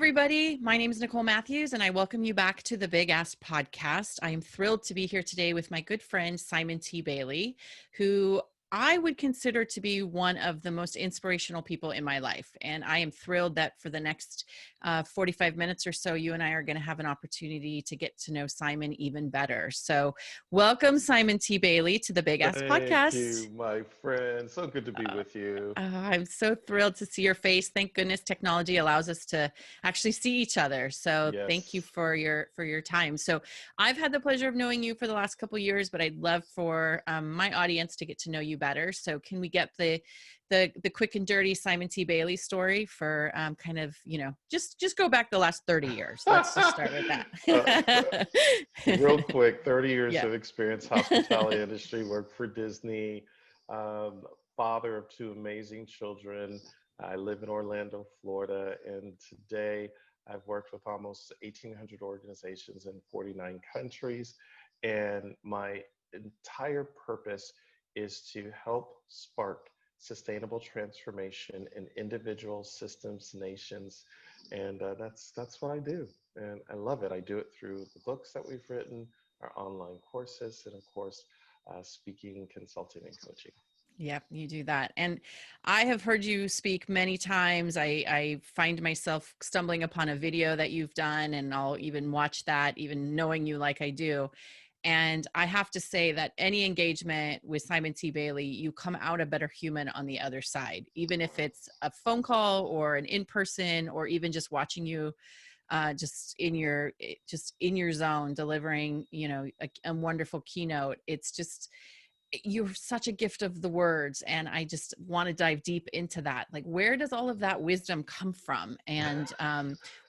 everybody. My name is Nicole Matthews, and I welcome you back to the Big Ask Podcast. I am thrilled to be here today with my good friend, Simon T. Bailey, who I would consider to be one of the most inspirational people in my life. And I am thrilled that for the next 45 minutes or so, you and I are going to have an opportunity to get to know Simon even better. So welcome, Simon T. Bailey, to the Big Ask Thank Podcast. you, my friend. So good to be with you. I'm so thrilled to see your face. Thank goodness technology allows us to actually see each other. So thank you Yes. for your time. So I've had the pleasure of knowing you for the last couple of years, but I'd love for my audience to get to know you better. So can we get the quick and dirty Simon T. Bailey story for kind of, just go back the last 30 years. Let's just start with that. Real quick, 30 years Yeah. of experience, hospitality industry, worked for Disney, um, father of two amazing children. I live in Orlando, Florida, and today I've worked with almost 1,800 organizations in 49 countries. And my entire purpose is to help spark sustainable transformation in individuals, systems, nations, and that's what I do, and I love it. I do it through the books that we've written, our online courses, and of course, speaking, consulting, and coaching. Yep, you do that. And I have heard you speak many times. I find myself stumbling upon a video that you've done, and I'll even watch that, even knowing you like I do. And I have to say that any engagement with Simon T. Bailey, you come out a better human on the other side, even if it's a phone call or an in-person, or even just watching you just in your zone delivering, a wonderful keynote. It's just, you're such a gift of the words, and I just want to dive deep into that. Like, where does all of that wisdom come from? And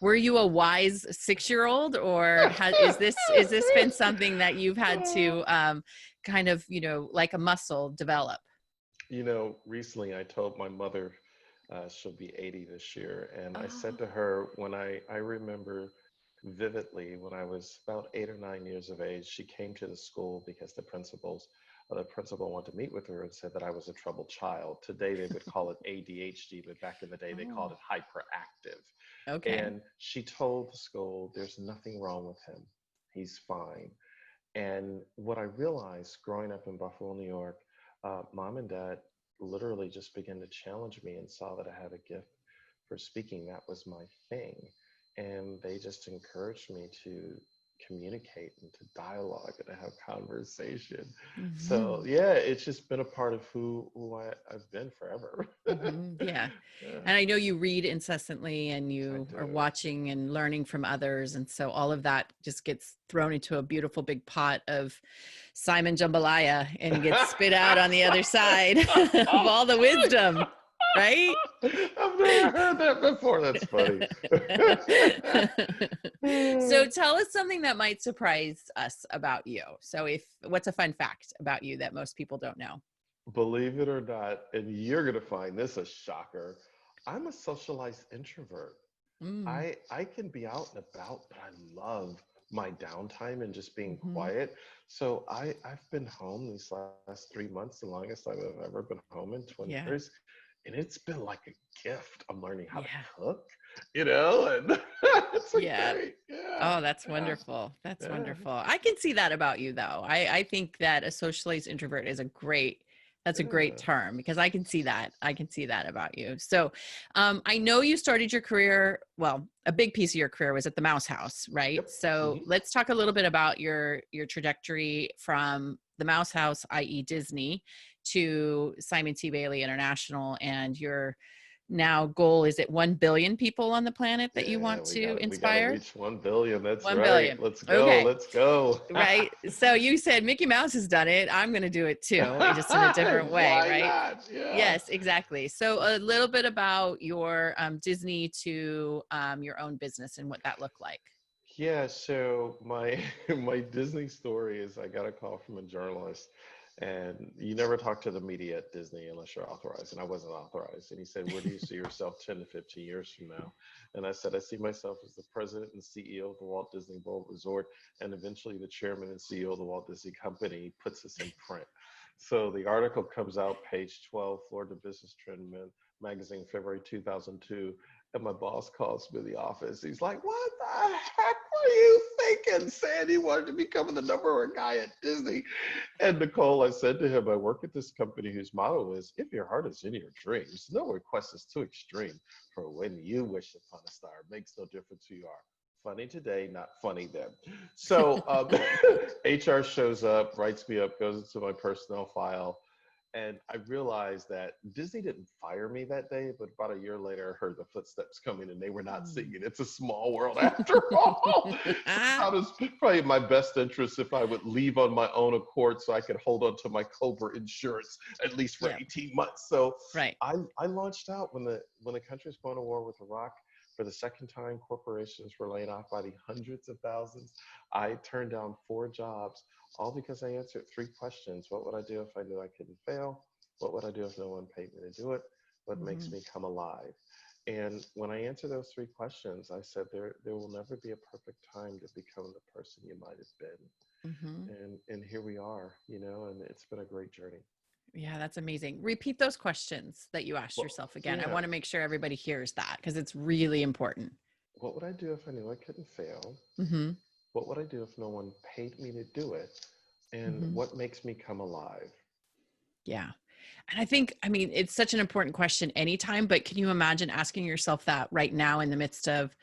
were you a wise 6-year-old, or is this been something that you've had to kind of, like a muscle, develop? Recently I told my mother, she'll be 80 this year, and I said to her, when I remember vividly when I was about 8 or 9 years of age, she came to the school because the principal wanted to meet with her and said that I was a troubled child. Today they would call it ADHD, but back in the day they called Oh, it hyperactive. okay. And she told the school, there's nothing wrong with him. He's fine. And what I realized growing up in Buffalo, New York, mom and dad literally just began to challenge me and saw that I had a gift for speaking. That was my thing. And they just encouraged me to communicate and to dialogue and to have conversation. So Hmm. yeah, it's just been a part of who I've been forever. Yeah. Yeah, And I know you read incessantly, and I you are do. watching and learning from others. And so all of that just gets thrown into a beautiful big pot of Simon Jambalaya and gets spit out on the other side of all the wisdom, right? I've never heard that before. That's funny. So tell us something that might surprise us about you. So what's a fun fact about you that most people don't know? Believe it or not, and you're gonna find this a shocker, I'm a socialized introvert. Mm. I can be out and about, but I love my downtime and just being Hmm. quiet. So I've been home these last 3 months, the longest I've ever been home in 20 Yeah. years, and it's been like a gift. I'm learning how to Yeah. cook, and it's a Yeah. great, yeah, Oh, that's yeah, wonderful. That's yeah, wonderful. I can see that about you, though. I think that a socialized introvert is that's a great yeah. term, because I can see that. I can see that about you. So I know you started your career, well, a big piece of your career was at the Mouse House, right? Yep. So Hmm. let's talk a little bit about your trajectory from the Mouse House, i.e. Disney, to Simon T. Bailey International, and your now goal. Is it 1 billion people on the planet that you Yeah, want to we gotta inspire? reach 1 billion. That's 1 right. billion. Let's go. Okay. Let's go. Right. So you said Mickey Mouse has done it. I'm going to do it too, just in a different way, Why right? not? Yeah. Yes, exactly. So a little bit about your Disney to your own business and what that looked like. Yeah, so my my Disney story is I got a call from a journalist, and you never talk to the media at Disney unless you're authorized, and I wasn't authorized. And he said, "Where do you see yourself 10 to 15 years from now?" And I said, "I see myself as the president and CEO of the Walt Disney World Resort, and eventually the chairman and CEO of the Walt Disney Company." He puts this in print. So the article comes out, page 12, Florida Business Trend Magazine, February 2002. And my boss calls me in the office. He's like, what the heck were you thinking, saying you wanted to become the number one guy at Disney? And Nicole, I said to him, I work at this company whose motto is, if your heart is in your dreams, no request is too extreme. For when you wish upon a star, it makes no difference who you are. Funny today, not funny then. So HR shows up, writes me up, goes into my personnel file. And I realized that Disney didn't fire me that day, but about a year later, I heard the footsteps coming and they were not singing. It's a small world after all. So I thought it was probably in my best interest if I would leave on my own accord so I could hold on to my Cobra insurance at least for Yeah. 18 months. So Right. I launched out when the country was going to war with Iraq. For the second time, corporations were laid off by the hundreds of thousands. I turned down 4 jobs, all because I answered 3 questions. What would I do if I knew I couldn't fail? What would I do if no one paid me to do it? What makes Mhm. me come alive? And when I answered those 3 questions, I said there will never be a perfect time to become the person you might have been. Mhm. And here we are, and it's been a great journey. Yeah, that's amazing. Repeat those questions that you asked Well, yourself again. I yeah. want to make sure everybody hears that because it's really important. What would I do if I knew I couldn't fail? Mhm. What would I do if no one paid me to do it? And Mhm. what makes me come alive? Yeah. And I think, I mean, it's such an important question anytime, but can you imagine asking yourself that right now in the midst of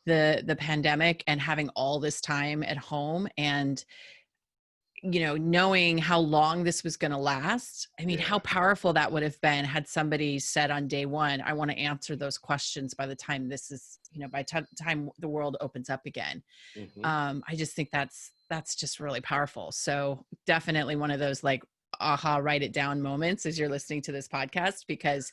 the pandemic and having all this time at home and knowing how long this was going to last? I mean, how Yeah. powerful that would have been had somebody said on day one, I want to answer those questions by the time this is, by time the world opens up again. Hmm. I just think that's just really powerful. So definitely one of those like aha, write it down moments as you're listening to this podcast, because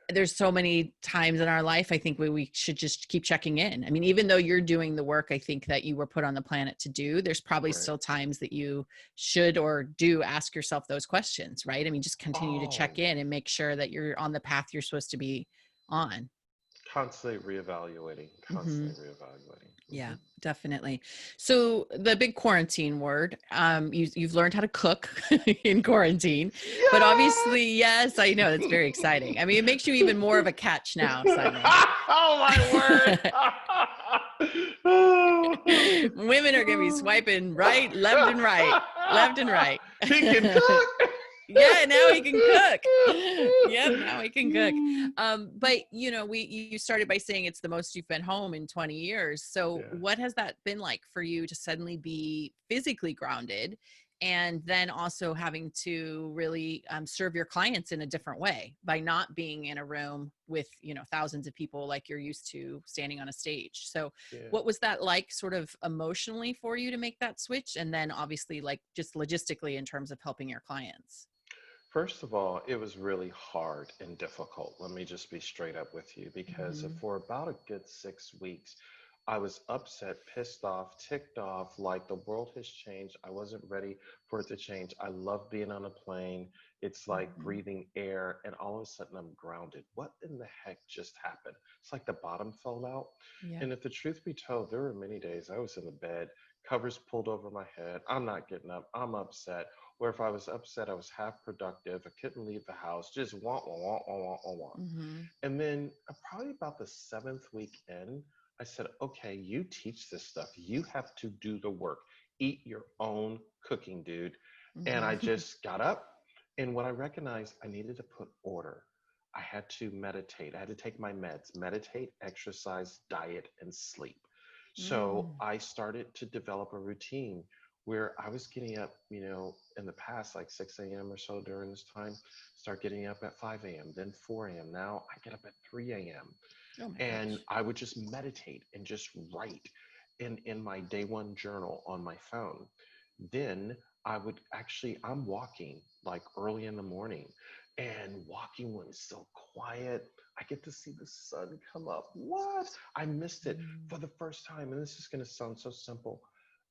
there's so many times in our life I think we should just keep checking in. I mean, even though you're doing the work I think that you were put on the planet to do, there's probably Right. still times that you should or do ask yourself those questions, right? I mean, just continue to check Oh, in and make sure that you're on the path you're supposed to be on. constantly reevaluating, Hmm. constantly reevaluating. Yeah, definitely. So the big quarantine word, you've learned how to cook in quarantine, but Yeah. obviously, yes, I know that's very exciting. I mean, it makes you even more of a catch now, Simon. Oh my word. Women are going to be swiping right, left, and right, left and right. He can cook. Yeah, now he can cook. Yep, now he can cook. But you started by saying it's the most you've been home in 20 years. So Yeah. what has that been like for you to suddenly be physically grounded and then also having to really serve your clients in a different way by not being in a room with thousands of people like you're used to standing on a stage? So Yeah. what was that like sort of emotionally for you to make that switch, and then obviously like just logistically in terms of helping your clients? First of all, it was really hard and difficult. Let me just be straight up with you because Mhm. for about a good 6 weeks, I was upset, pissed off, ticked off, like the world has changed. I wasn't ready for it to change. I love being on a plane. It's like Mhm. breathing air, and all of a sudden I'm grounded. What in the heck just happened? It's like the bottom fell out. Yeah. And if the truth be told, there were many days I was in the bed, covers pulled over my head. I'm not getting up. I'm upset. Where if I was upset, I was half productive. I couldn't leave the house, just want, want, want, want, want, want, want. Mhm. And then probably about the 7th week in, I said, okay, you teach this stuff. You have to do the work. Eat your own cooking, dude. And I Mhm. just got up. And what I recognized, I needed to put order. I had to meditate. I had to take my meds, meditate, exercise, diet, and sleep. So Mm. I started to develop a routine where I was getting up, in the past, like 6 a.m. or so during this time, start getting up at 5 a.m., then 4 a.m. Now I get up at 3 a.m. Oh my And gosh. I would just meditate and just write in my day one journal on my phone. Then I would actually, I'm walking like early in the morning, and walking when it's so quiet. I get to see the sun come up. What? I missed it Mm. for the first time. And this is going to sound so simple.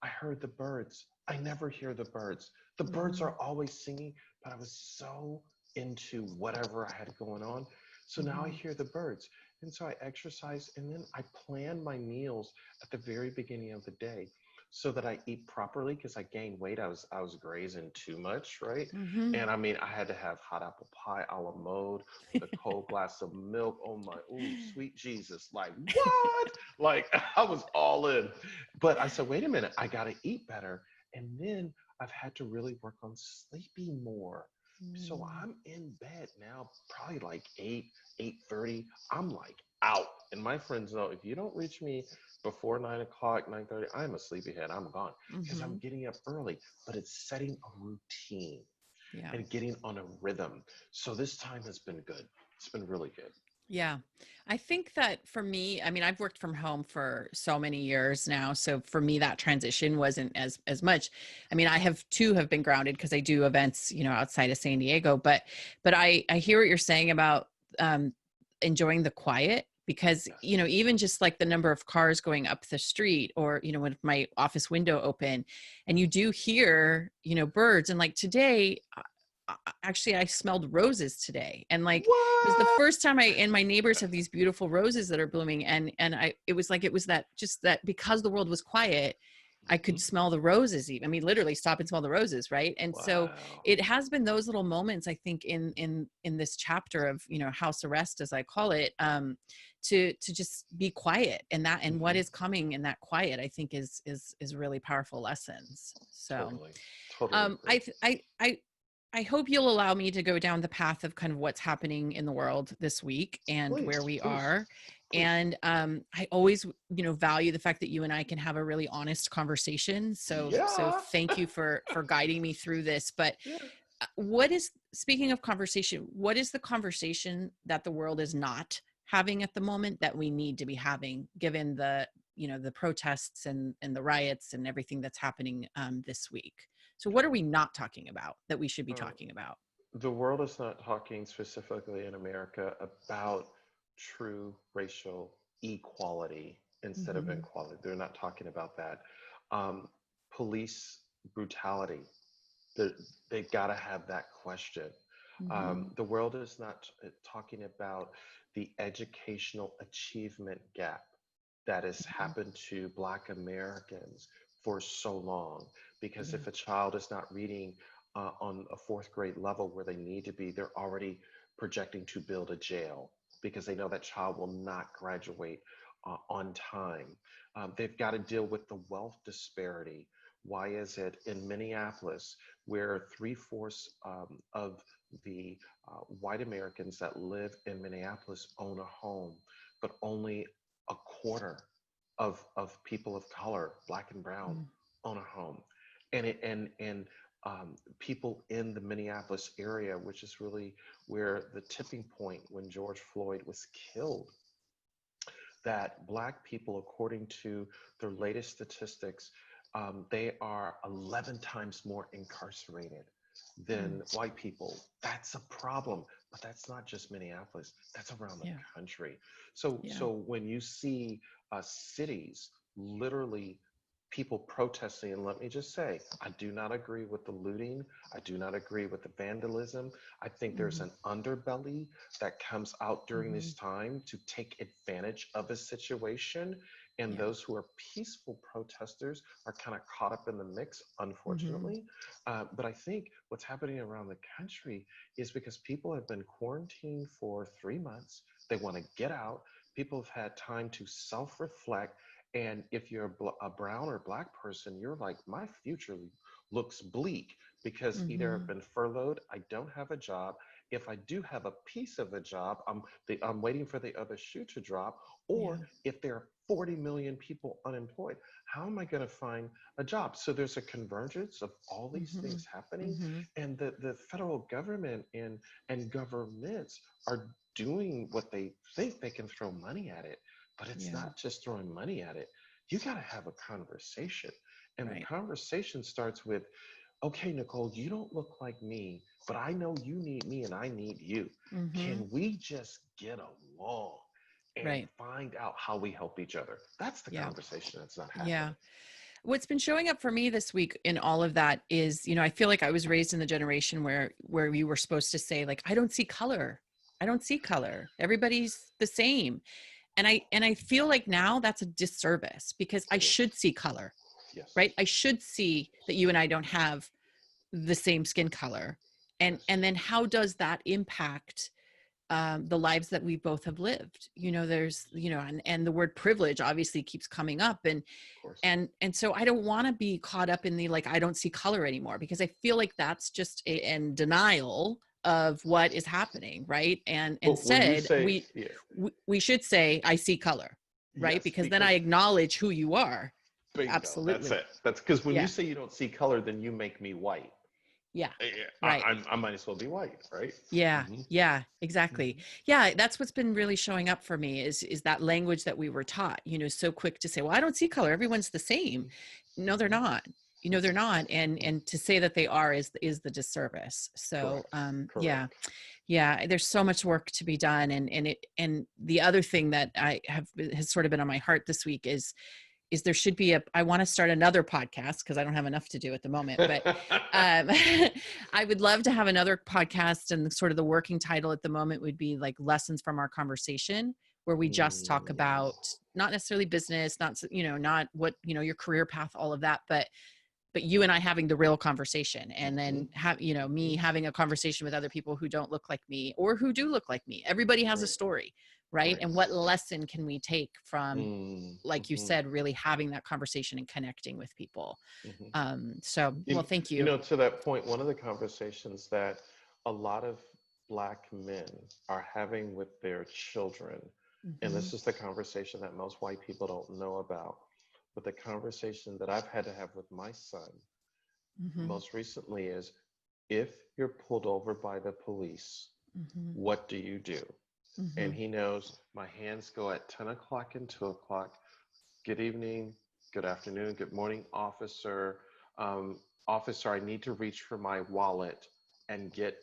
I heard the birds. I never hear the birds. The birds Mhm. are always singing, but I was so into whatever I had going on. So now I Mhm. hear the birds. And so I exercise, and then I plan my meals at the very beginning of the day. so that I eat properly because I gained weight. I was grazing too much, right? Mm-hmm. And I mean, I had to have hot apple pie a la mode with a cold glass of milk. Oh my, ooh, sweet Jesus! Like what? Like I was all in. But I said, wait a minute, I got to eat better. And then I've had to really work on sleeping more. So Mm. I'm in bed now, probably like 8:30. I'm like out. And my friends know if you don't reach me before 9 o'clock, 9:30, I'm a sleepyhead. I'm gone because I'm Mm-hmm. getting up early. But it's setting a routine Yeah. and getting on a rhythm. So this time has been good. It's been really good. Yeah. I think that for me, I mean, I've worked from home for so many years now. So for me, that transition wasn't as much. I mean, I have too have been grounded because I do events, outside of San Diego, but I hear what you're saying about um enjoying the quiet because, Yes. even just like the number of cars going up the street or, with my office window open and you do hear, birds and like today actually I smelled roses today and like it was the What? first time and my neighbors have these beautiful roses that are blooming and it was like it was that just that because the world was quiet I could Mhm. smell the roses even. I mean literally stop and smell the roses, right? And so Wow. it has been those little moments I think in this chapter of, house arrest as I call it, to just be quiet and what Hmm. is coming in that quiet I think is really powerful lessons. So Totally. Totally um, agree. I, th- I hope you'll allow me to go down the path of kind of what's happening in the world this week and where Please, we please, are. please. And I always, value the fact that you and I can have a really honest conversation. So Yeah. thank you for guiding me through this. But Yeah. what is, speaking of conversation, what is the conversation that the world is not having at the moment that we need to be having, given the, the protests and the riots and everything that's happening this week? So what are we not talking about that we should be Uh, talking about? the world is not talking specifically in America about true racial equality instead of Mm-hmm. inequality. They're not talking about that. Um, Police brutality. They, they got to have that question. Mm-hmm. The world is not talking about the educational achievement gap that has happened to Black Americans for so long. Because Yeah. if a child is not reading on a fourth grade level where they need to be, they're already projecting to build a jail because they know that child will not graduate on time. They've got to deal with the wealth disparity. Why is it in Minneapolis, where three-fourths of the white Americans that live in Minneapolis own a home, but only a quarter of people of color, black and brown, Mm. own a home? And people in the Minneapolis area, which is really where the tipping point when George Floyd was killed, that black people, according to their latest statistics, they are 11 times more incarcerated Mm. than white people. That's a problem, but that's not just Minneapolis. That's around the Yeah. country. So, Yeah. so when you see cities literally people protesting, and let me just say, I do not agree with the looting. I do not agree with the vandalism. I think there's Mm-hmm. an underbelly that comes out during Mm-hmm. this time to take advantage of a situation. And Yeah. those who are peaceful protesters are kind of caught up in the mix, Mm-hmm. unfortunately. But I think what's happening around the country is because people have been quarantined for 3 months. They want to get out. People have had time to self reflect. And if you're a brown or black person, you're like, my future looks bleak because either I've Mm-hmm. been furloughed, I don't have a job. If I do have a piece of a job, I'm waiting for the other shoe to drop. Yeah. Or if there are 40 million people unemployed, how am I going to find a job? So there's a convergence of all these Mm-hmm. things happening. Mm-hmm. And the federal government and governments are doing what they think they can throw money at it. But it's Yeah. not just throwing money at it. You got to have a conversation. And the Right. conversation starts with, okay, Nicole, you don't look like me, but I know you need me and I need you. Mm-hmm. Can we just get along and Right. find out how we help each other? That's the Yeah. conversation that's not Yeah. happening. What's been showing up for me this week in all of that is, I feel like I was raised in the generation where you were supposed to say like, I don't see color. I don't see color. Everybody's the same. And I feel like now that's a disservice because I It is. should see color. Yes. right? I should see that you and I don't have the same skin color. Yes. And then how does that impact the lives that we both have lived? There's, and the word privilege obviously keeps coming up, Of course. and so I don't want to be caught up in the, like, I don't see color anymore, because I feel like that's just in denial of what is happening, right? And Well, when you instead say, yeah, we should say I see color, right? yes, Because then I because acknowledge who you are. bingo, that's Absolutely. it. That's because when you Yeah. say you don't see color, then you make me white. Yeah. Yeah, Right. I might as well be white, right? Yeah. Hmm. Yeah, exactly. Hmm. Yeah, that's what's been really showing up for me is that language that we were taught, so quick to say, well, I don't see color, everyone's the same. No, they're Hmm. not. They're not. And to say that they are is the disservice. So Correct. yeah. Correct. Yeah, there's so much work to be done. And the other thing that has sort of been on my heart this week is there should be I want to start another podcast, because I don't have enough to do at the moment, but I would love to have another podcast, and sort of the working title at the moment would be like Lessons from Our Conversation, where we just talk Mm, about not necessarily business, not what, your career path, all of that, but you and I having the real conversation, and mhm, then me mhm. having a conversation with other people who don't look like me or who do look like me. Everybody has a Right, story, right? right. And what lesson can we take from, Mm, like you mhm, said, really having that conversation and connecting with people? mhm. So, well, thank you. To that point, one of the conversations that a lot of Black men are having with their children, and Hmm. this is the conversation that most white people don't know about, but the conversation that I've had to have with my son Hmm. most recently is, if you're pulled over by the police, Hmm. what do you do? And Hmm. he knows my hands go at 10 o'clock and 2 o'clock. Good evening, good afternoon, good morning, officer. Officer, I need to reach for my wallet and get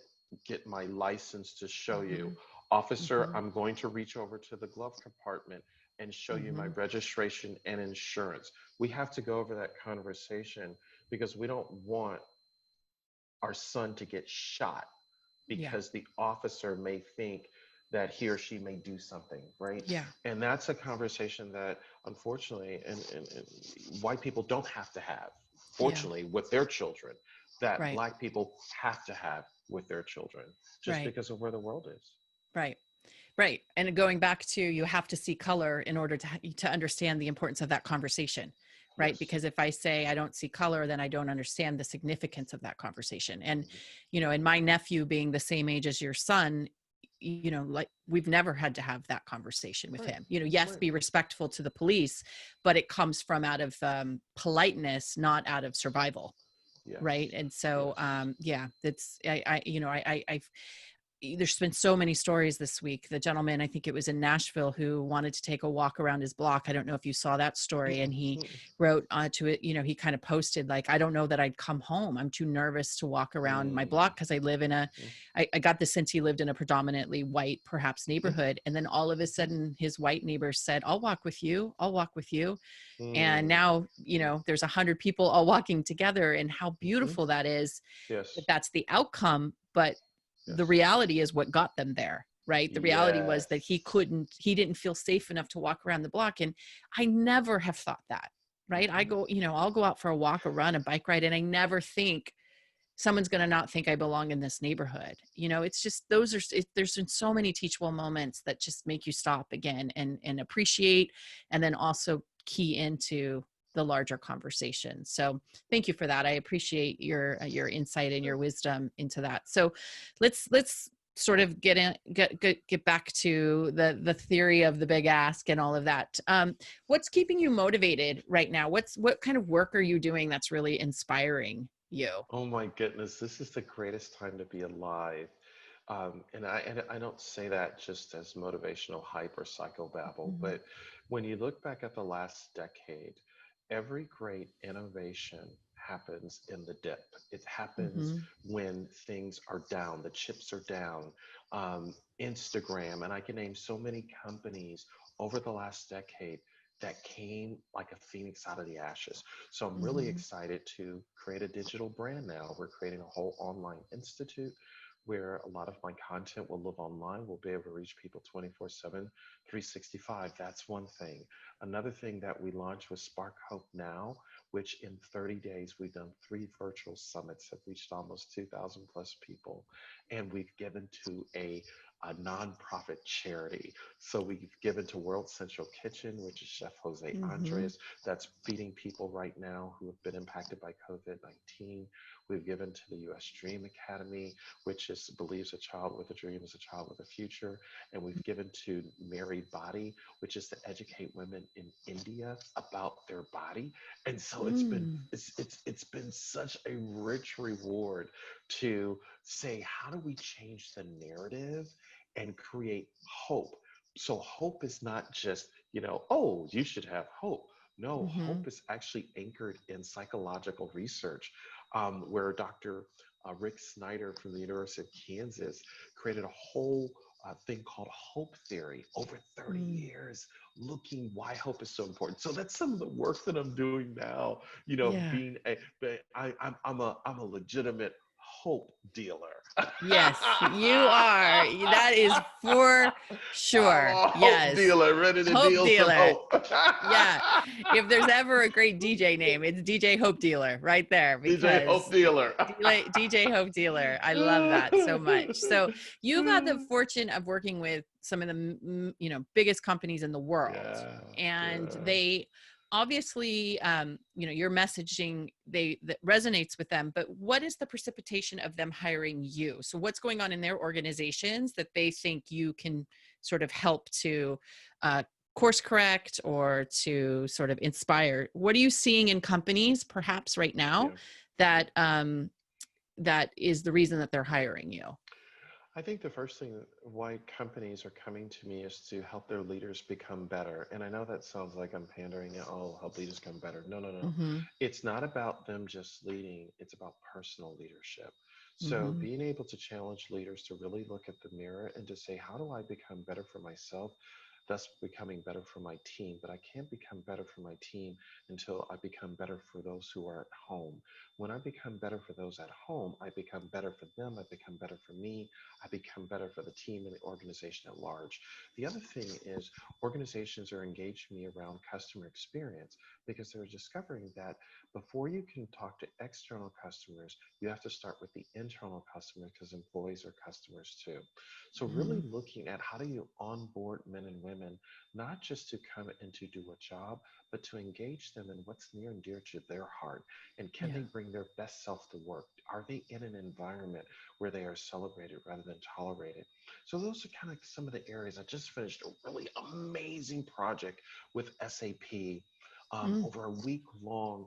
my license to show you. Hmm. Officer, Hmm. I'm going to reach over to the glove compartment and show you my Hmm. registration and insurance. We have to go over that conversation because we don't want our son to get shot Yeah. because the officer may think that he or she may do something, right? Yeah. And that's a conversation that, unfortunately, and white people don't have to have, Yeah. fortunately, with their children, that Right. Black people have to have with their children, just Right. because of where the world is. Right. Right. And going back to, you have to see color in order to understand the importance of that conversation, right? Yes. Because if I say I don't see color, then I don't understand the significance of that conversation. And, Mhm. and my nephew being the same age as your son, like, we've never had to have that conversation with Right. him. Yes, Right. be respectful to the police, but it comes from out of politeness, not out of survival. Right. Yes. And so, Yes. yeah, it's, I've there's been so many stories this week. The gentleman, I think it was in Nashville, who wanted to take a walk around his block. I don't know if you saw that story. And Mm-mm, he mm-mm, wrote to it, he kind of posted, like, I don't know that I'd come home. I'm too nervous to walk around my block, because I live in mm, I got the sense he lived in a predominantly white, perhaps, mhm, neighborhood. And then all of a mhm, sudden his white neighbors said, I'll walk with you. I'll walk with you. And mm, now, there's 100 people all walking together, and how mhm. beautiful that is. That Yes. that's the outcome. But the Yes. reality is what got them there, right? The reality was that Yes. he didn't feel safe enough to walk around the block. And I never have thought that, right? I Mhm. go, I'll go out for a walk, a run, a bike ride, and I never think someone's going to not think I belong in this neighborhood. It's just, there's been so many teachable moments that just make you stop again and appreciate, and then also key into the larger conversation. So thank you for that. I appreciate your insight and your Sure. wisdom into that. So let's sort of get back to the theory of the big ask and all of that. What's keeping you motivated right now? What kind of work are you doing that's really inspiring you? Oh my goodness, this is the greatest time to be alive. And I don't say that just as motivational hype or psychobabble, Mhm. but when you look back at the last decade, every great innovation happens in the dip. It happens Mhm. when things are down, the chips are down. Instagram, and I can name so many companies over the last decade that came like a phoenix out of the ashes. So I'm really Mhm. excited to create a digital brand now. We're creating a whole online institute. where a lot of my content will live online. We'll be able to reach people 24/7, 365. That's one thing. Another thing that we launched was Spark Hope Now, which in 30 days we've done 3 virtual summits, have reached almost 2,000 plus people, and we've given to a nonprofit charity. So we've given to World Central Kitchen, which is Chef Jose Mm-hmm. Andres, that's feeding people right now who have been impacted by COVID-19. We've given to the U.S. Dream Academy, which is believes a child with a dream is a child with a future. And we've given to Mary Body, which is to educate women in India about their body. And so Mm. it's been such a rich reward to say, how do we change the narrative and create hope? So hope is not just, oh, you should have hope. No, Mm-hmm. hope is actually anchored in psychological research, where Dr. Rick Snyder from the University of Kansas created a whole thing called hope theory over 30 Mm. years, looking why hope is so important. So that's some of the work that I'm doing now. Yeah. Being I'm a legitimate hope dealer. Yes, you are. That is for I'm sure. a hope Yes. dealer, ready to Hope deal some dealer. hope. Yeah. If there's ever a great DJ name, it's DJ Hope Dealer right there DJ Hope because Dealer. DJ Hope Dealer. I love that so much. So you've had the fortune of working with some of the biggest companies in the world, Yeah, and yeah, they obviously your messaging that resonates with them. But what is the precipitation of them hiring you? So what's going on in their organizations that they think you can sort of help to uh, course correct or to sort of inspire? What are you seeing in companies perhaps right now yeah, yeah. that that is the reason that they're hiring you? I think the first thing why companies are coming to me is to help their leaders become better. And I know that sounds like I'm pandering, oh, help leaders become better. No, no, no. Mm-hmm. It's not about them just leading, it's about personal leadership. So Mm-hmm. being able to challenge leaders to really look at the mirror and to say, how do I become better for myself? Thus becoming better for my team. But I can't become better for my team until I become better for those who are at home. When I become better for those at home, I become better for them. I become better for me. I become better for the team and the organization at large. The other thing is organizations are engaging me around customer experience because they're discovering that before you can talk to external customers, you have to start with the internal customers because employees are customers too. So Mm-hmm. really looking at how do you onboard men and women, not just to come and to do a job, but to engage them in what's near and dear to their heart. And can Yeah. they bring their best self to work? Are they in an environment where they are celebrated rather than tolerated? So those are kind of some of the areas. I just finished a really amazing project with SAP. Mm. Over a week long,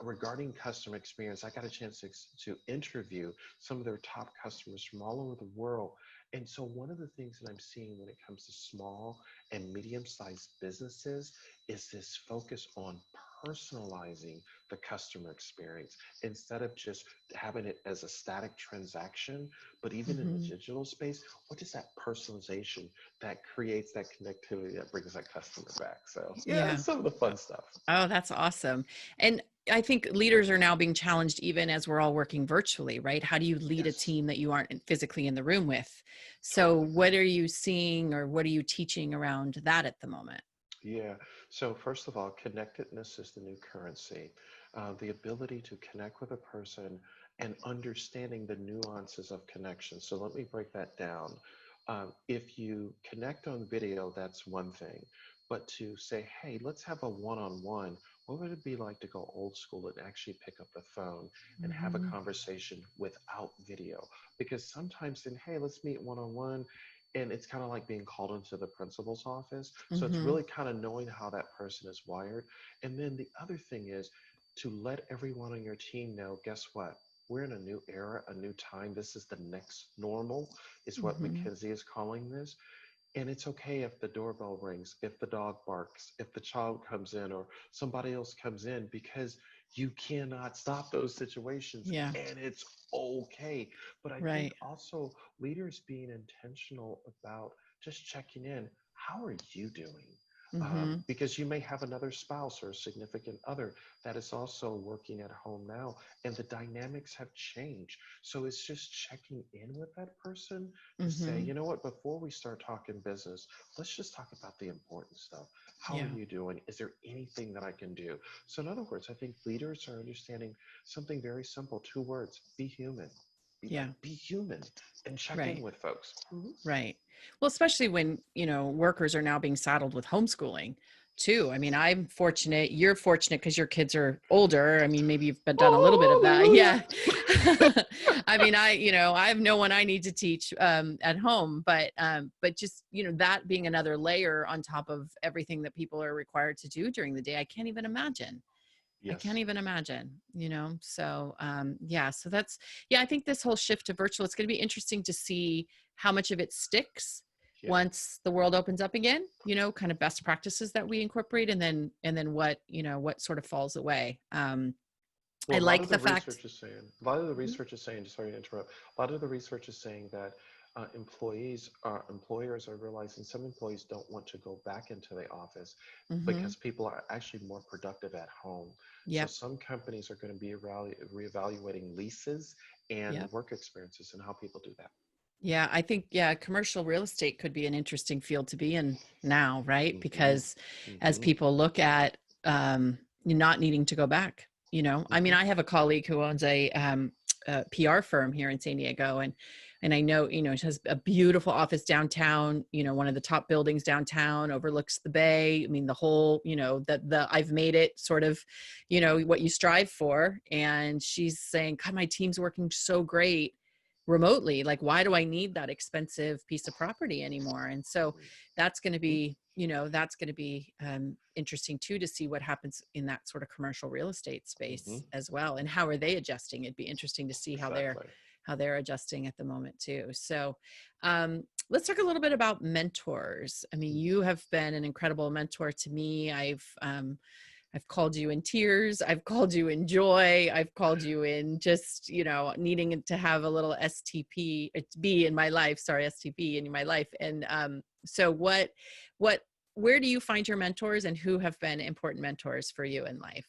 regarding customer experience. I got a chance to interview some of their top customers from all over the world. And so, one of the things that I'm seeing when it comes to small and medium sized businesses is this focus on personalizing the customer experience instead of just having it as a static transaction, but even in the Mm-hmm. digital space, what is that personalization that creates that connectivity that brings that customer back? So, yeah, Yeah. it's some of the fun stuff. Oh, that's awesome. And I think leaders are now being challenged even as we're all working virtually, right? How do you lead a Yes, team that you aren't physically in the room with? So, totally. what are you seeing or what are you teaching around that at the moment? Yeah. So, first of all, connectedness is the new currency. The ability to connect with a person and understanding the nuances of connection. So, let me break that down. If you connect on video, that's one thing. But to say, hey, let's have a one on one, what would it be like to go old school and actually pick up the phone and have a Mm-hmm. conversation without video? Because sometimes then, hey, let's meet one on one. And it's kind of like being called into the principal's office. So it's Mm-hmm. really kind of knowing how that person is wired. And then the other thing is to let everyone on your team know, guess what? We're in a new era, a new time. This is the next normal, is what Mm-hmm. McKinsey is calling this. And it's okay if the doorbell rings, if the dog barks, if the child comes in or somebody else comes in, because you cannot stop those situations Yeah. and it's okay. But I think Right. also leaders being intentional about just checking in. How are you doing? Mhm. because you may have another spouse or a significant other that is also working at home now, and the dynamics have changed. So it's just checking in with that person to say, Mhm. you know what, before we start talking business, let's just talk about the important stuff. How are Yeah. you doing? Is there anything that I can do? So, in other words, I think leaders are understanding something very simple, two words: be human. Yeah. Be human and check in Right. with folks. Right. Well, especially when, workers are now being saddled with homeschooling too. I mean, I'm fortunate, you're fortunate because your kids are older. I mean, maybe you've been done a little bit of that. Hallelujah. Yeah. I mean, I have no one I need to teach at home, but just, that being another layer on top of everything that people are required to do during the day, I can't even imagine. I can't Yes. even imagine. So yeah, so yeah, I think this whole shift to virtual, it's going to be interesting to see how much of it sticks Yeah. once the world opens up again, kind of best practices that we incorporate, and then what sort of falls away. I Well, a lot like of the the fact. research is saying, a lot of the Mhm. research is saying, just sorry to interrupt, a lot of the research is saying that employers are realizing some employees don't want to go back into the office Mhm. because people are actually more productive at home. So Yep. some companies are going to be reevaluating leases and Yep. work experiences and how people do that. Yeah, I think, yeah, commercial real estate could be an interesting field to be in now, right? Hmm. Because as Hmm. people look at not needing to go back, I mean, Hmm. I have a colleague who owns a PR firm here in San Diego, and I know, she has a beautiful office downtown, one of the top buildings downtown, overlooks the bay. I mean, the whole, the I've made it sort of, what you strive for. And she's saying, God, my team's working so great remotely. Like, why do I need that expensive piece of property anymore? And so that's going to Hmm. be, interesting too, to see what happens in that sort of commercial real estate Hmm. space as well, and how are they adjusting. It'd be interesting to see Exactly. how they're adjusting at the moment too. So let's talk a little bit about mentors. I mean, you have been an incredible mentor to me. I've called you in tears. I've called you in joy. I've called you in just, needing to have a little STP B in my life. Sorry, STP in my life. And so what, where do you find your mentors, and who have been important mentors for you in life?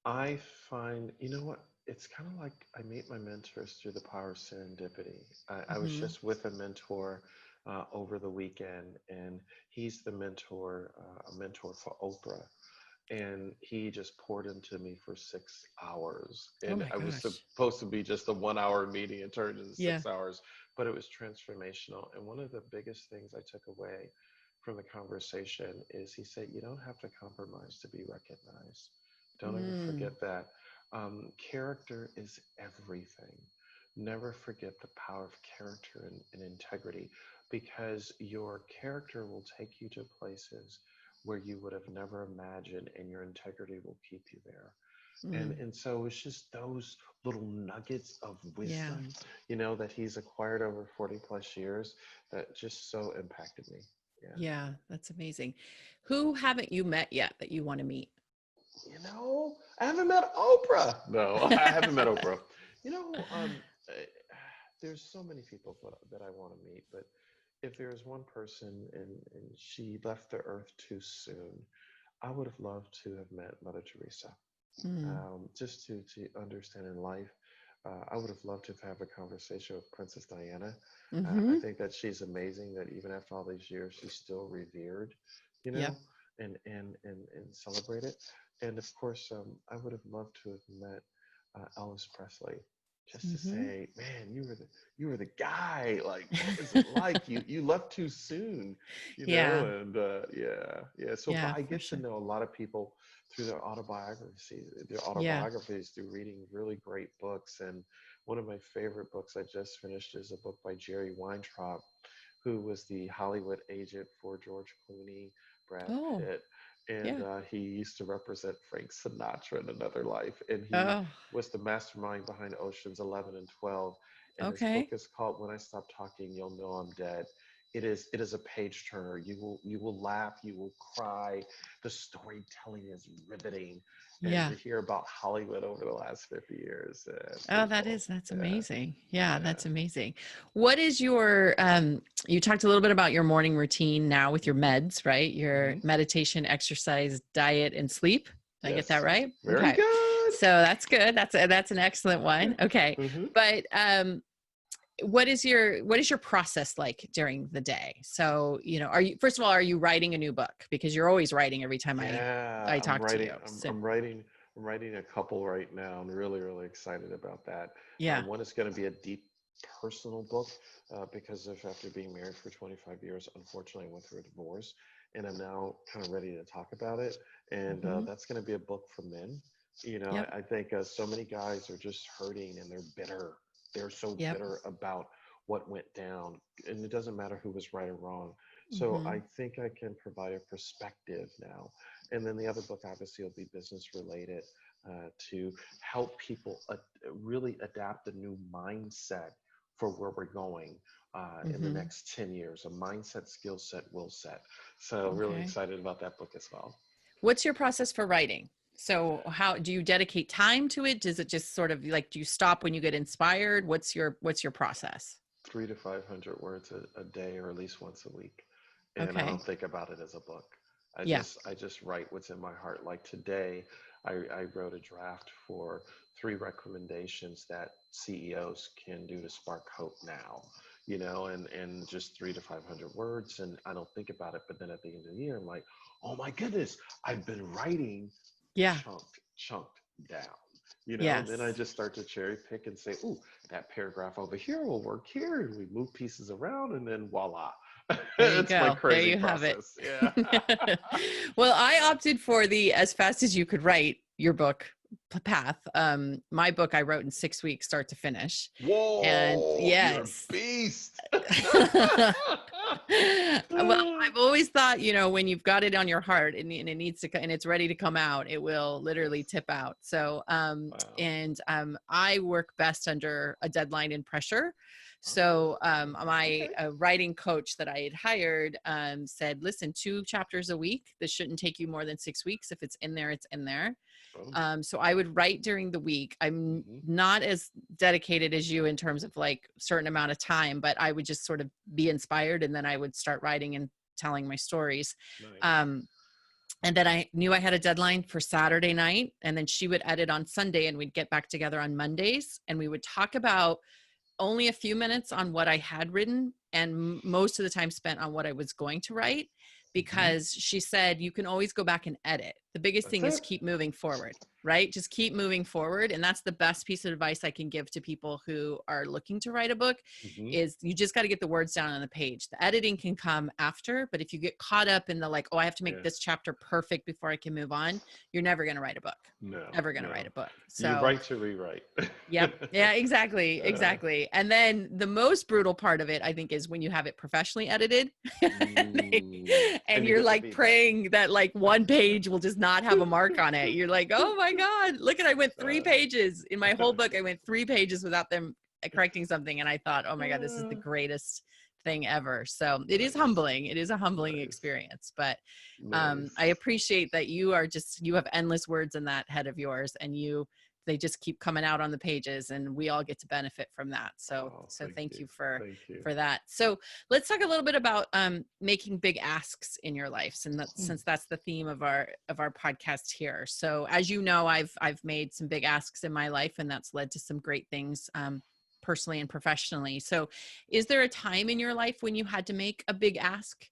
I find, you know what? It's kind of like I meet my mentors through the power of serendipity. I was Hmm. just with a mentor over the weekend, and he's the mentor, a mentor for Oprah. And he just poured into me for 6 hours. Oh And my I was gosh. supposed to be just a 1 hour meeting, it turned into Yeah. 6 hours, but it was transformational. And one of the biggest things I took away from the conversation is he said, you don't have to compromise to be recognized. Don't ever Mm. forget that. Character is everything. Never forget the power of character and integrity, because your character will take you to places where you would have never imagined, and your integrity will keep you there. Mm. And so it's just those little nuggets of Yeah. wisdom, that he's acquired over 40 plus years that just so impacted me. Yeah. Yeah. That's amazing. Who haven't you met yet that you want to meet? I haven't met Oprah. No, I haven't met Oprah. You know, um, eh, there's so many people that I want to meet, but if there's one person and she left the earth too soon, I would have loved to have met Mother Teresa. Mm. Just to understand in life, I would have loved to have a conversation with Princess Diana. I Mm-hmm. think that she's amazing. That even after all these years, she's still revered, you Yep. know, and celebrated. And of course, I would have loved to have met Elvis Presley, just to Mm-hmm. say, man, you were the guy. Like, what was it like? You left too soon, Yeah. and yeah. So, but Yeah, I for get to sure. know a lot of people through their Yeah. autobiographies, through reading really great books. And one of my favorite books I just finished is a book by Jerry Weintraub, who was the Hollywood agent for George Clooney, Brad Oh, Pitt, and yeah. he used to represent Frank Sinatra in another life. And he Oh, was the mastermind behind Oceans 11 and 12. And his book okay. is called When I Stop Talking, You'll Know I'm Dead. it is a page turner. You will laugh, you will cry. The storytelling is riveting, and Yeah. to hear about Hollywood over the last 50 years, it's Oh, pretty cool. that's Yeah, amazing. Yeah, yeah. that's amazing. What is your you talked a little bit about your morning routine now with your Hmm. meds, right? Your Hmm. meditation, exercise, diet, and sleep. Did I get that Yes, right? very Okay. good. So that's good. That's an excellent one. Okay. Hmm. But what is your process like during the day? So, are you, first of all, are you writing a new book? Because you're always writing every time I Yeah, I'm talk to writing. you. I'm, So, I'm writing. I'm writing a couple right now. I'm really, really excited about that. yeah. One is going to be a deep personal book because of after being married for 25 years, unfortunately, I went through a divorce, and I'm now kind of ready to talk about it. And Hmm. that's going to be a book for men. Yep. I think so many guys are just hurting and they're bitter. They're so Yep. bitter about what went down, and it doesn't matter who was right or wrong. So Hmm. I think I can provide a perspective now. And then the other book obviously will be business related to help people really adapt a new mindset for where we're going in the Hmm. next 10 years, a mindset, skill set, will set. So really Okay. excited about that book as well. What's your process for writing? So how do you dedicate time to it? Does it just sort of like, do you stop when you get inspired? What's your process? 300 to 500 words a day, or at least once a week. And I Okay. don't think about it as a book. I Yeah. just I just write what's in my heart. Like today, I wrote a draft for 3 recommendations that CEOs can do to spark hope now. And just 300 to 500 words, and I don't think about it. But then at the end of the year, I'm like, oh my goodness, I've been writing Yeah. chunked down. And then I Yes. just start to cherry pick and say, "Ooh, that paragraph over here will work here," and we move pieces around, and then voila. There you It's my go. There crazy you have it. process. Yeah. Well, I Yeah. opted for the as fast as you could write your book path. My book I wrote in 6 weeks, start to finish. And Whoa, you're a yes. beast. Well, I've always thought, when you've got it on your heart and it needs to, and it's ready to come out, it will literally Yes. tip out. So, Wow. and I work best under a deadline and pressure. Oh, So, my okay. writing coach that I had hired said, listen, 2 chapters a week. This shouldn't take you more than 6 weeks. If it's in there, it's in there. Boom. So I would write during the week. I'm Hmm. not as dedicated as you in terms of like certain amount of time, but I would just sort of be inspired and then I would start writing and telling my stories. Nice. Um, and then I knew I had a deadline for Saturday night, and then she would edit on Sunday, and we'd get back together on Mondays, and we would talk about only a few minutes on what I had written, and most of the time spent on what I was going to write, Hmm. because she said you can always go back and edit. The biggest That's thing is it. keep moving forward, right? Just keep moving forward. And that's the best piece of advice I can give to people who are looking to write a book, Hmm. is you just got to get the words down on the page. The editing can come after, but if you get caught up in the like, oh, I have to make Yeah. this chapter perfect before I can move on, you're never going to write a book. No, Ever going to write no. a book. You So write to rewrite. yep. Yeah, exactly. uh, Exactly. And then the most brutal part of it, I think, is when you have it professionally edited and and you you're get the like feedback. praying that like one page will just not have a mark on it. You're like, oh my God, look at, I went three uh, pages in my whole book. I went 3 pages without them correcting something. And I thought, oh my God, this is the greatest thing ever. So it is nice, humbling. It is a humbling nice, experience, but I nice. appreciate that you have endless words in that head of yours, and they just keep coming out on the pages, and we all get to benefit from that. So Oh, thank thank you, you for thank you. that. So let's talk a little bit about making big asks in your life, and since that's the theme of our podcast here. So as you know, I've made some big asks in my life, and that's led to some great things personally and professionally. So is there a time in your life when you had to make a big ask,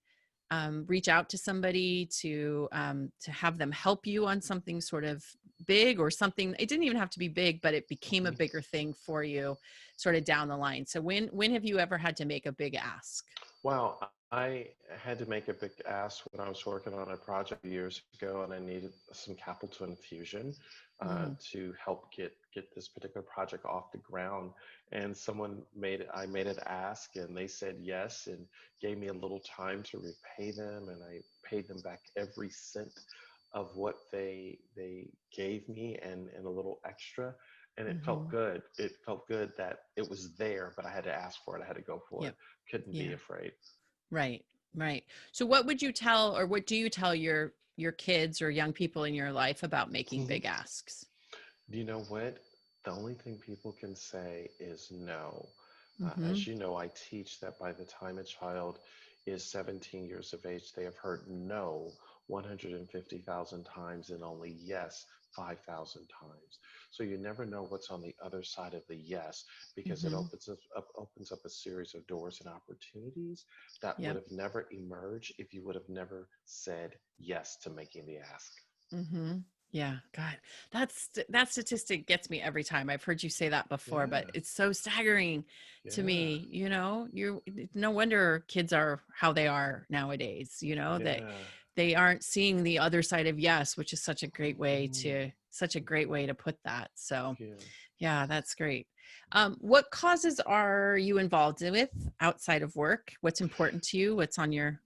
reach out to somebody to have them help you on something sort of big, or something, it didn't even have to be big, but it became a Mhm. bigger thing for you sort of down the line? So when have you ever had to make a big ask? Well, I had to make a big ask when I was working on a project years ago, and I needed some capital infusion Mm, to help get this particular project off the ground. And I made an ask, and they said yes, and gave me a little time to repay them, and I paid them back every cent of what they gave me, and a little extra. And it felt mm-hmm. good. It felt good that it was there, but I had to ask for it. I had to go for Yep. it. Couldn't be Yeah. afraid. Right. Right. So what would you tell, or what do you tell your kids or young people in your life about making Mhm. big asks? You know what? The only thing people can say is no. As Mhm. you know, I teach that by the time a child is 17 years of age, they have heard no 150,000 times and only yes 5,000 times. So you never know what's on the other side of the yes, because it Mhm. opens up a series of doors and opportunities that would Yep. have never emerged if you would have never said yes to making the ask. Mm-hmm. Yeah, God, that statistic gets me every time. I've heard you say that before, but Yeah, it's so staggering to yeah, me. No wonder kids are how they are nowadays. That yeah. they aren't seeing the other side of yes, which is Mhm. such a great way to put that. So, Yeah. yeah, that's great. What causes are you involved with outside of work? What's important to you? What's on your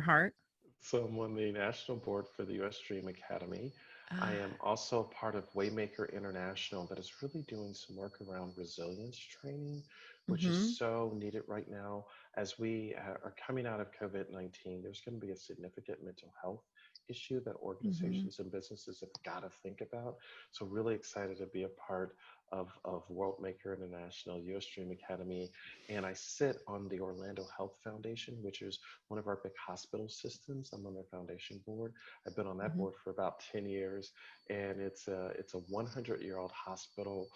heart? So I'm on the national board for the US Dream Academy. I Ah, am also part of Waymaker International that is really doing some work around resilience training, which is mm-hmm, so needed right now. As we are coming out of COVID-19, there's going to be a significant mental health issue that mm-hmm, organizations and businesses have got to think about. So really excited to be a part of World Maker International, US Dream Academy, and I sit on the Orlando Health Foundation, which is one of our big hospital systems. I'm on their foundation board. I've been on that mm-hmm, board for about 10 years, and it's a 100-year-old hospital,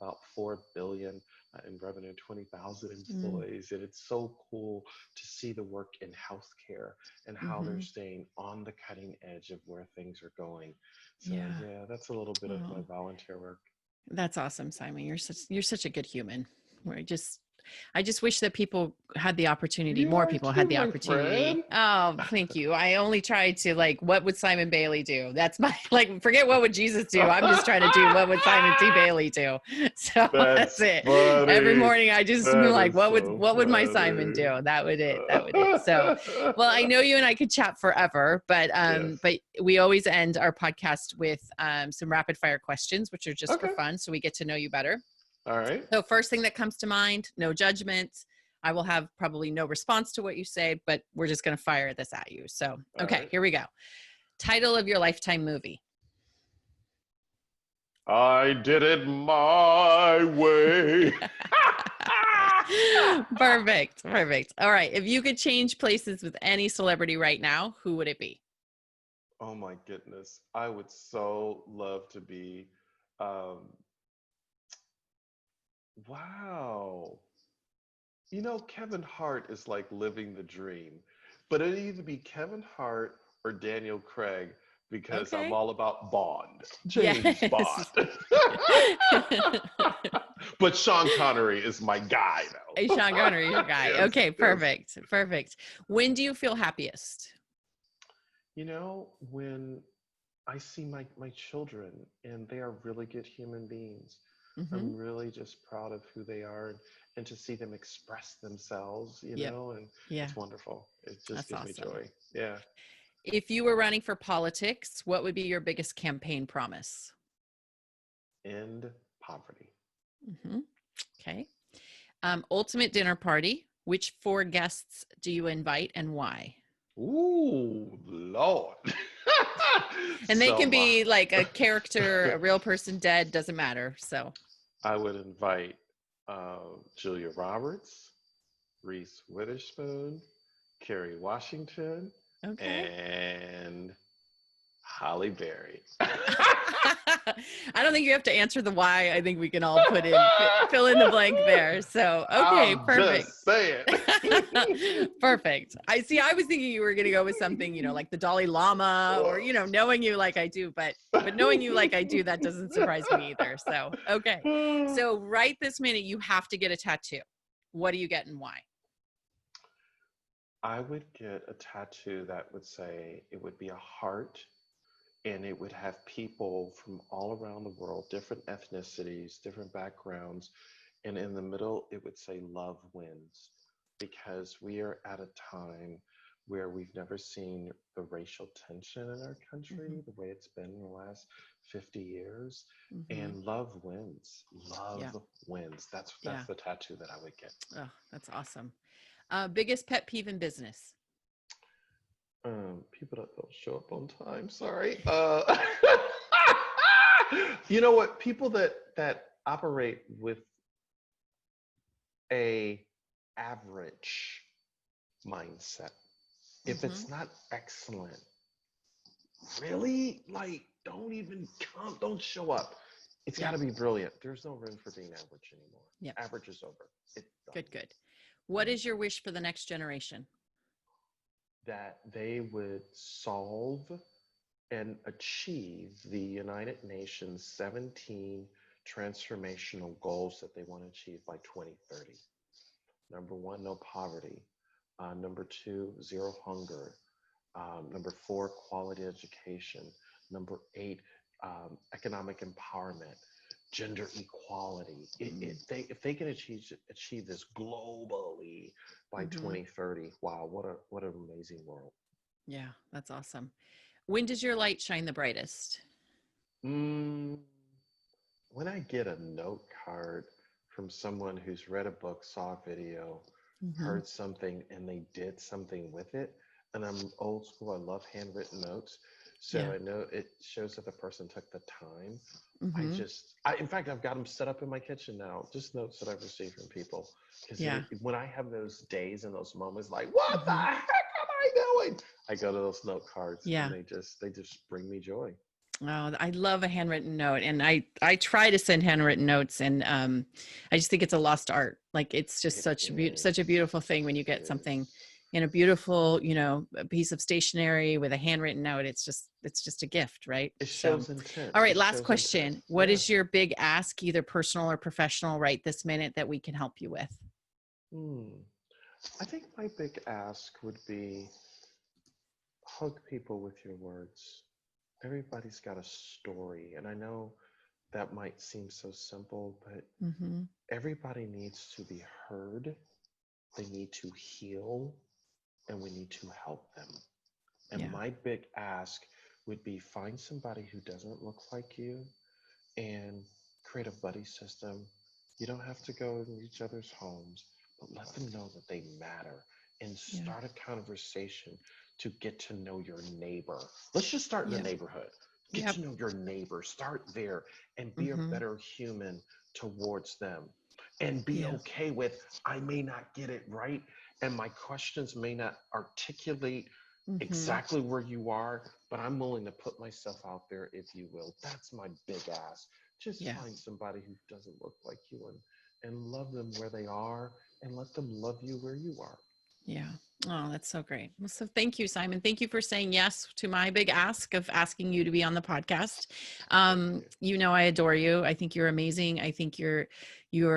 about 4 billion in revenue, 20,000 mm, employees, and it's so cool to see the work in healthcare and how they're mm-hmm. staying on the cutting edge of where things are going. So Yeah. yeah, that's a little bit of my Oh, volunteer work. that's awesome, Simon. You're such a good human. We're just I just wish that people had the opportunity, You more are people had too, the my opportunity. friend. Oh, thank you. I only tried to like, what would Simon Bailey do? That's my like, forget what would Jesus do. I'm just trying to do what would Simon T. Bailey do. So that's That's it. Every funny. morning I just am That like, is so what would my Simon funny. do? That would it. That would it. So well, I know you and I could chat forever, Yes. but we always end our podcast with some rapid fire questions, which are just for Okay. fun, so we get to know you better. All right. So first thing that comes to mind, no judgment. I will have probably no response to what you say, but we're just going to fire this at you. So, All okay, right. here we go. Title of your lifetime movie. I did it my way. Perfect. Perfect. All right. If you could change places with any celebrity right now, who would it be? Oh my goodness. I would so love to be. Um, wow. Kevin Hart is like living the dream, but it'd either be Kevin Hart or Daniel Craig because I'm Okay. all about Bond, James Bond. Yes. But Sean Connery is my guy, Hey, though. Sean Connery, your guy. Yes, Okay, yes. perfect. Perfect. When do you feel happiest? When I see my children and they are really good human beings, Mm-hmm. I'm really just proud of who they are and to see them express themselves, Yep. and Yeah, it's wonderful. It just that's gives me awesome. joy. Yeah. If you were running for politics, what would be your biggest campaign promise? End poverty. Hmm. Okay. Ultimate dinner party. Which four guests do you invite and why? Ooh, Lord. And they can Selma. be like a character, a real person dead, doesn't matter. So, I would invite Julia Roberts, Reese Witherspoon, Kerry Washington, okay. and Holly Berry. I don't think you have to answer the why. I think we can all fill in the blank there. So, okay, I'm perfect. just saying. Perfect. I see. I was thinking you were going to go with something, like the Dalai Lama or, knowing you like I do, but knowing you like I do, that doesn't surprise me either. So, okay. So, right this minute, you have to get a tattoo. What do you get and why? I would get a tattoo that would say it would be a heart and it would have people from all around the world, different ethnicities, different backgrounds, and in the middle it would say love wins because we are at a time where we've never seen the racial tension in our Mm-hmm. country the way it's been in the last 50 years, Mm-hmm. and love wins. Yeah. Love wins. That's Yeah. the tattoo that I would get. Oh, that's awesome. Biggest pet peeve in business. People that don't show up on time. Sorry. You know what? People that operate with a average mindset. If Mm-hmm. it's not excellent, really, like, don't even come. Don't show up. It's got Yep. to be brilliant. There's no room for being average anymore. Yep. Average is over. It's done. Good, good. What is your wish for the next generation? That they would solve and achieve the United Nations 17 transformational goals that they want to achieve by 2030. Number one, no poverty. Number two, zero hunger. Number four, quality education. Number eight, economic empowerment, gender equality. If they can achieve this globally by Mm-hmm. 2030, wow, what an amazing world. Yeah, that's awesome. When does your light shine the brightest? Mm, when I get a note card from someone who's read a book, saw a video, Mm-hmm. heard something, and they did something with it. And I'm old school, I love handwritten notes. So Yeah. I know it shows that the person took the time. Mm-hmm. In fact, I've got them set up in my kitchen now, just notes that I've received from people. Because Yeah. when I have those days and those moments, like, what the Mm-hmm. heck am I doing? I go to those note cards and Yeah. they just bring me joy. Oh, I love a handwritten note, and I try to send handwritten notes, and I just think it's a lost art. Like it's just It such a is. beautiful thing when you It get something is. in a beautiful, a piece of stationery with a handwritten note. It's just a gift, right? It So, shows intent. all right, It last shows intent. question. What Yeah. is your big ask, either personal or professional, right this minute that we can help you with? Hmm. I think my big ask would be hug people with your words. Everybody's got a story, and I know that might seem so simple, but Mm-hmm. everybody needs to be heard. They need to heal, and we need to help them. And Yeah. my big ask would be find somebody who doesn't look like you and create a buddy system. You don't have to go in each other's homes, but let them know that they matter and Yeah. start a conversation to get to know your neighbor. Let's just start in the Yep. neighborhood. Get Yep. to know your neighbor, start there and be a Mm-hmm. better human towards them. And be Yeah. okay with, I may not get it right, and my questions may not articulate Mm-hmm. exactly where you are, but I'm willing to put myself out there, if you will. That's my big ask. Just Yeah. find somebody who doesn't look like you and love them where they are and let them love you where you are. Yeah. Oh, that's so great. Well, so thank you, Simon. Thank you for saying yes to my big ask of asking you to be on the podcast. Thank you. I adore you. I think you're amazing. I think your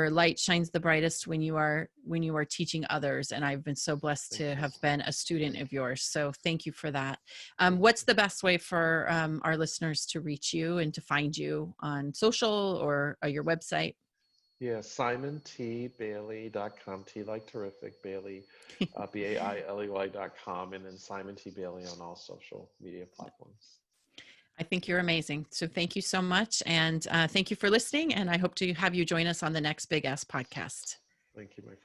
light shines the brightest when you are teaching others. And I've been so blessed Thank to you. have been a student of yours. So thank you for that. Thank What's you. the best way for our listeners to reach you and to find you on social or your website? Yeah, SimonTBailey.com. T like terrific, Bailey, Bailey.com, and then Simon T. Bailey on all social media platforms. I think you're amazing. So thank you so much. And thank you for listening. And I hope to have you join us on the next Big S podcast. Thank you, my friend.